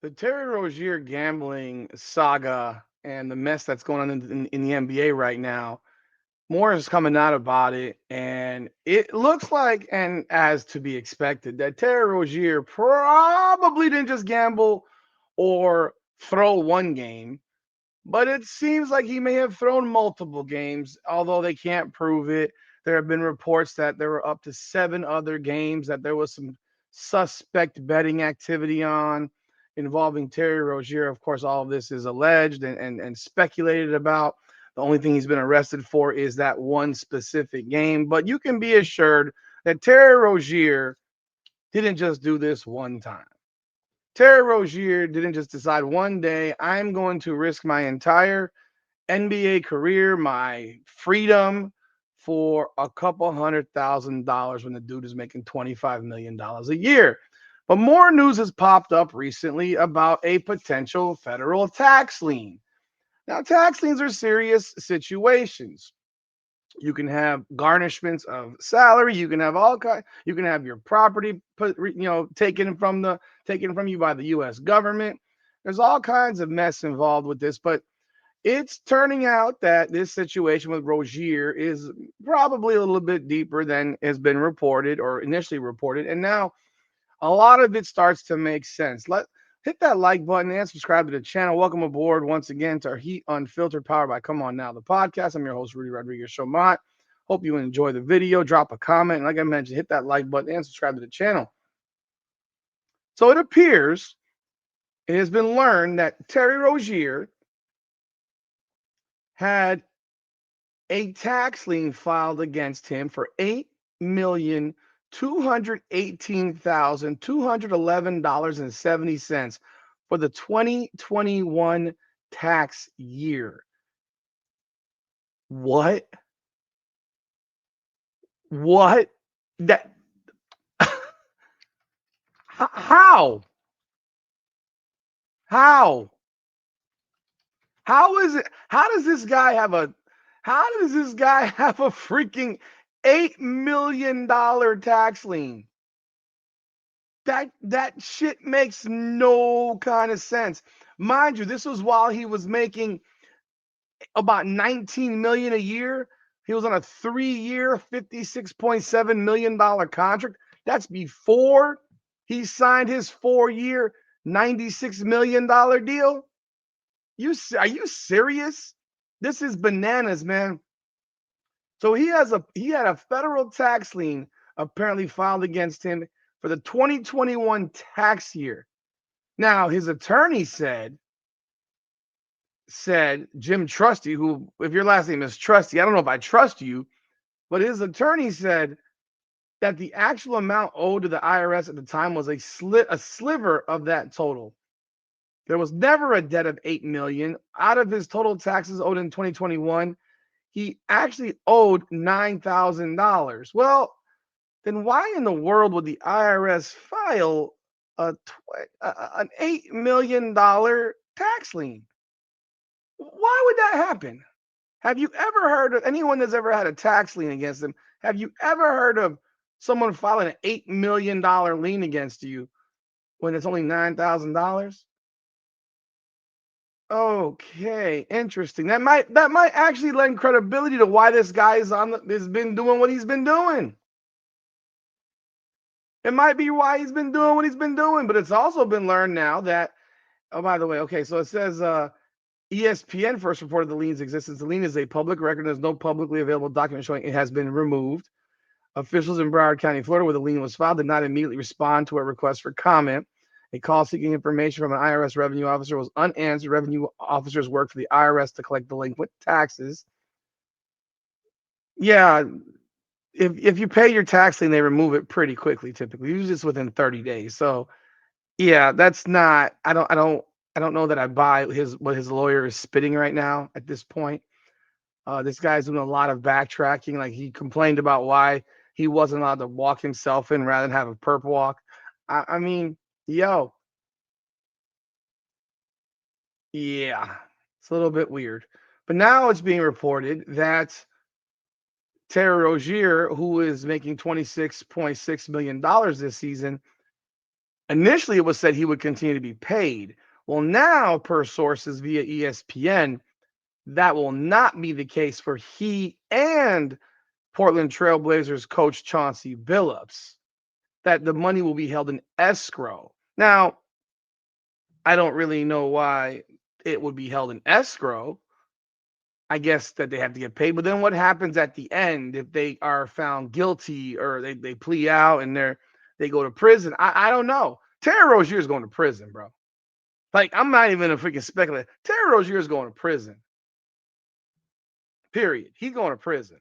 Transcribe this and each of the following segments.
The Terry Rozier gambling saga and the mess that's going on in the NBA right now, more is coming out about it, and it looks like, and as to be expected, that Terry Rozier probably didn't just gamble or throw one game, but it seems like he may have thrown multiple games, although they can't prove it. There have been reports that there were up to 7 other games that there was some suspect betting activity on involving Terry Rozier. Of course, all of this is alleged and speculated about. The only thing he's been arrested for is that one specific game. But you can be assured that Terry Rozier didn't just do this one time. Terry Rozier didn't just decide one day, I'm going to risk my entire NBA career, my freedom for a couple $100,000 when the dude is making $25 million a year. But more news has popped up recently about a potential federal tax lien. Now, tax liens are serious situations. You can have garnishments of salary. You can have all kind. You can have your property put, taken from you by the U.S. government. There's all kinds of mess involved with this, but it's turning out that this situation with Rozier is probably a little bit deeper than has been reported or initially reported, and now a lot of it starts to make sense. Let Hit that like button and subscribe to the channel. Welcome aboard once again to our Heat Unfiltered, powered by Come On Now, the podcast. I'm your host, Rudy Rodriguez Shomont. Hope you enjoy the video. Drop a comment. And like I mentioned, hit that like button and subscribe to the channel. So it appears it has been learned that Terry Rozier had a tax lien filed against him for $8,218,211.70 for the 2021 tax year. What? What? That? How? How? How is it? How does this guy have a? How does this guy have a freaking $8 million tax lien? That shit makes no kind of sense. Mind you, this was while he was making about 19 million a year. He was on a 3-year, $56.7 million contract. That's before he signed his 4-year, $96 million deal. Are you serious? This is bananas, man. So he had a federal tax lien apparently filed against him for the 2021 tax year. Now, his attorney said Jim Trusty, who, if your last name is Trusty, I don't know if I trust you, but his attorney said that the actual amount owed to the IRS at the time was a sliver of that total. There was never a debt of 8 million. Out of his total taxes owed in 2021, he actually owed $9,000. Well, then why in the world would the IRS file an $8 million tax lien? Why would that happen? Have you ever heard of anyone that's ever had a tax lien against them? Have you ever heard of someone filing an $8 million lien against you when it's only $9,000? Okay, interesting. That might actually lend credibility to why this guy has been doing what he's been doing. It might be why he's been doing what he's been doing, but it's also been learned now that, oh, by the way, okay, so it says ESPN first reported the lien's existence. The lien is a public record. There's no publicly available document showing it has been removed. Officials in Broward County, Florida, where the lien was filed, did not immediately respond to a request for comment. A call seeking information from an IRS revenue officer was unanswered. Revenue officers work for the IRS to collect delinquent taxes. Yeah, if you pay your tax lien, they remove it pretty quickly. Typically, usually it's within 30 days. So yeah, that's not. I don't know that I buy what his lawyer is spitting right now at this point. This guy's doing a lot of backtracking. Like, he complained about why he wasn't allowed to walk himself in rather than have a perp walk. I mean, yo, yeah, it's a little bit weird. But now it's being reported that Terry Rozier, who is making $26.6 million this season, Initially, it was said he would continue to be paid. Well, now, per sources via ESPN, that will not be the case for he and Portland Trailblazers coach Chauncey Billups, that the money will be held in escrow. Now, I don't really know why it would be held in escrow. I guess that they have to get paid. But then what happens at the end if they are found guilty or they plea out and they go to prison? I don't know. Terry Rozier is going to prison, bro. Like, I'm not even a freaking speculator. Terry Rozier is going to prison. Period. He's going to prison.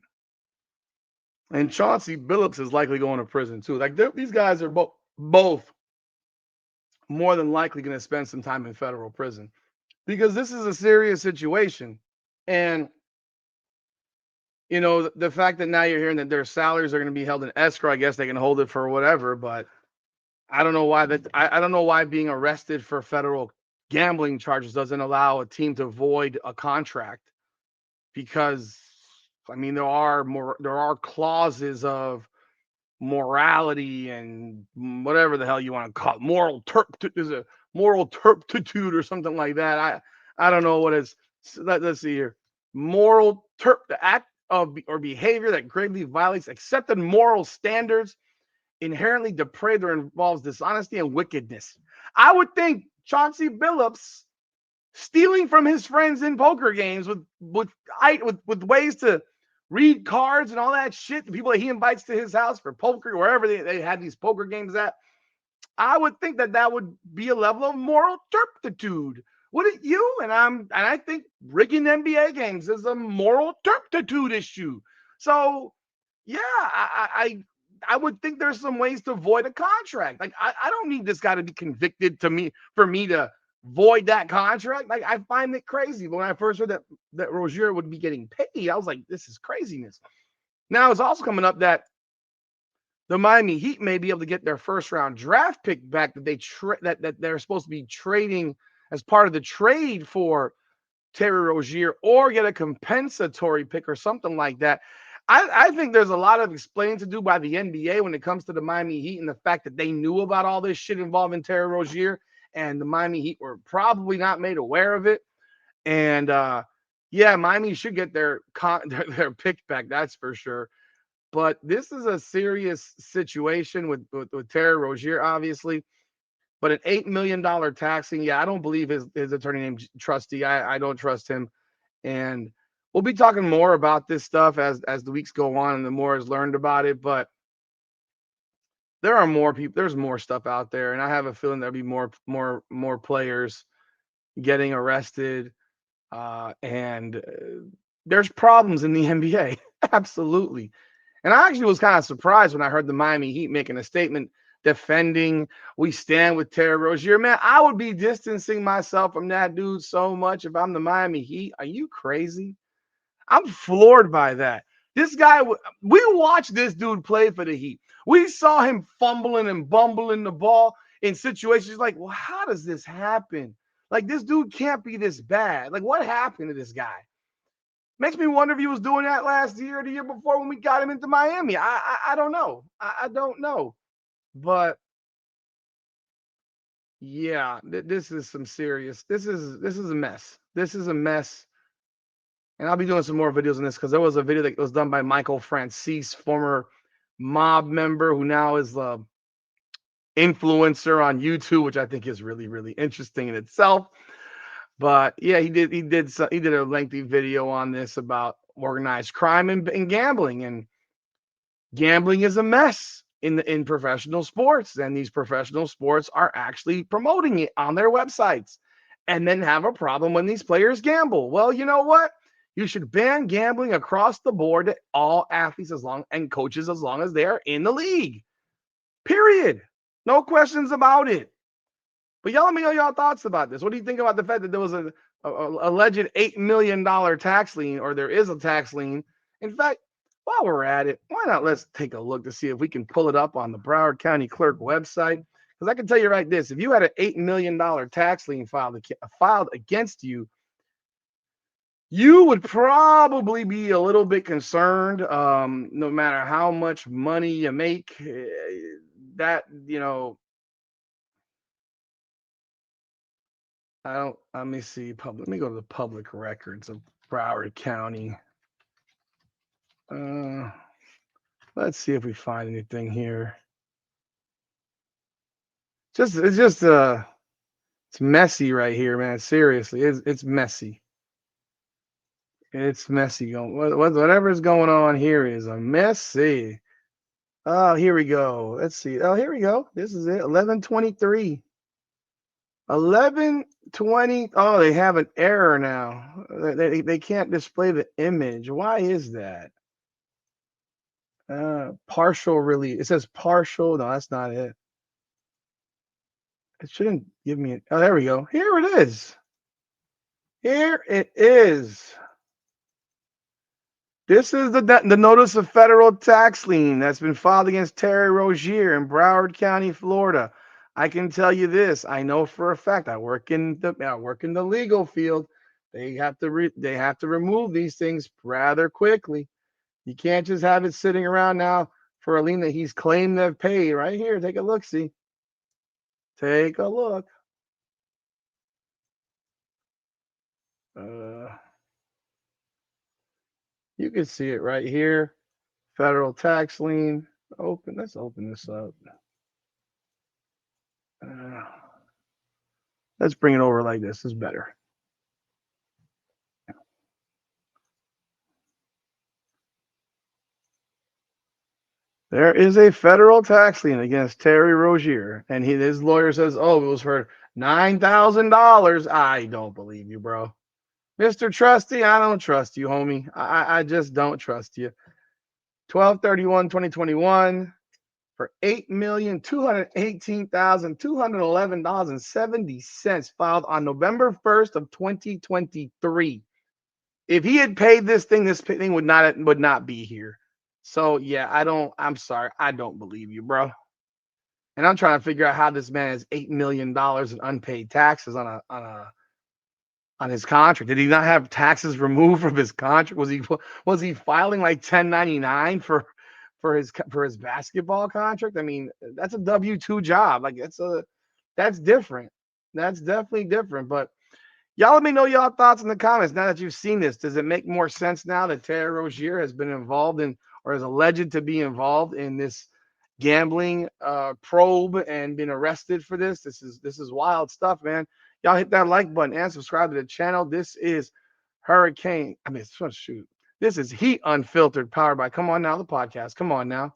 And Chauncey Billups is likely going to prison too. Like, these guys are both more than likely going to spend some time in federal prison because this is a serious situation. And the fact that now you're hearing that their salaries are going to be held in escrow, I guess they can hold it for whatever, but I don't know why I don't know why being arrested for federal gambling charges doesn't allow a team to void a contract, because I mean there are clauses of morality and whatever the hell you want to call it, there's a moral turpitude or something like that. I don't know what it's. Let's see here. The act of or behavior that gravely violates accepted moral standards, inherently depraved, or involves dishonesty and wickedness. I would think Chauncey Billups stealing from his friends in poker games with ways to read cards and all that shit, the people that he invites to his house for poker, wherever they had these poker games at, I would think that would be a level of moral turpitude. Wouldn't you? And I think rigging NBA games is a moral turpitude issue. So yeah, I would think there's some ways to void a contract. Like, I don't need this guy to be convicted for me to void that contract. Like, I find it crazy. But when I first heard that Rozier would be getting paid, I was like, this is craziness. Now it's also coming up that the Miami Heat may be able to get their first round draft pick back that they're supposed to be trading as part of the trade for Terry Rozier, or get a compensatory pick or something like that. I think there's a lot of explaining to do by the NBA when it comes to the Miami Heat and the fact that they knew about all this shit involving Terry Rozier, and the Miami Heat were probably not made aware of it. And yeah, Miami should get their pick back, that's for sure. But this is a serious situation with Terry Rozier, obviously. But an $8 million taxing, yeah, I don't believe his attorney named Trusty. I don't trust him. And we'll be talking more about this stuff as the weeks go on and the more is learned about it. But there are more people. There's more stuff out there, and I have a feeling there'll be more players getting arrested. And there's problems in the NBA, absolutely. And I actually was kind of surprised when I heard the Miami Heat making a statement defending we stand with Terry Rozier. Man, I would be distancing myself from that dude so much if I'm the Miami Heat. Are you crazy? I'm floored by that. This guy, we watched this dude play for the Heat. We saw him fumbling and bumbling the ball in situations like, well, how does this happen? Like, this dude can't be this bad. Like, what happened to this guy? Makes me wonder if he was doing that last year or the year before when we got him into Miami. I don't know. I don't know. But yeah, this is some serious. This is a mess. This is a mess. And I'll be doing some more videos on this because there was a video that was done by Michael Francis, former mob member who now is the influencer on YouTube, which I think is really, really interesting in itself. But yeah, he did a lengthy video on this about organized crime and gambling. And gambling is a mess in professional sports, and these professional sports are actually promoting it on their websites, and then have a problem when these players gamble. Well, you know what? You should ban gambling across the board to all athletes and coaches as long as they are in the league. Period. No questions about it. But y'all let me know y'all thoughts about this. What do you think about the fact that there was a alleged $8 million tax lien, or there is a tax lien? In fact, while we're at it, why not let's take a look to see if we can pull it up on the Broward County Clerk website? Because I can tell you right this, if you had an $8 million tax lien filed against you, you would probably be a little bit concerned, no matter how much money you make, that, I don't. Let me see. Let me go to the public records of Broward County. Uh, let's see if we find anything here. It's messy right here, man. Seriously, it's messy. It's messy. Whatever's going on here is a messy. Oh, here we go. Let's see. Oh, here we go. This is it. 1123. 1120. Oh, they have an error now. They can't display the image. Why is that? Partial release. It says partial. No, that's not it. It shouldn't give me it. Oh, there we go. Here it is. Here it is. This is the notice of federal tax lien that's been filed against Terry Rozier in Broward County, Florida. I can tell you this. I know for a fact. I work in the legal field. They have to remove these things rather quickly. You can't just have it sitting around now for a lien that he's claimed to have paid. Right here, take a look. See, take a look. Uh, you can see it right here. Federal tax lien. Open. Let's open this up. Uh, let's bring it over like this. Is better. There is a federal tax lien against Terry Rozier, and his lawyer says, "Oh, it was for $9,000." I don't believe you, bro. Mr. Trusty, I don't trust you, homie. I just don't trust you. 12/31/2021 for $8,218,211.70 filed on November 1st of 2023. If he had paid this thing would not be here. So yeah, I'm sorry, I don't believe you, bro. And I'm trying to figure out how this man has $8 million in unpaid taxes on his contract. Did he not have taxes removed from his contract? Was he filing like 1099 for his basketball contract? I mean, that's a W-2 job. Like that's different. That's definitely different. But y'all let me know y'all thoughts in the comments now that you've seen this. Does it make more sense now that Terry Rozier has been involved in or is alleged to be involved in this gambling probe and been arrested for this? This is wild stuff, man. Y'all hit that like button and subscribe to the channel. This is Hurricane. Shoot. This is Heat Unfiltered, powered by Come On Now, the podcast. Come on now.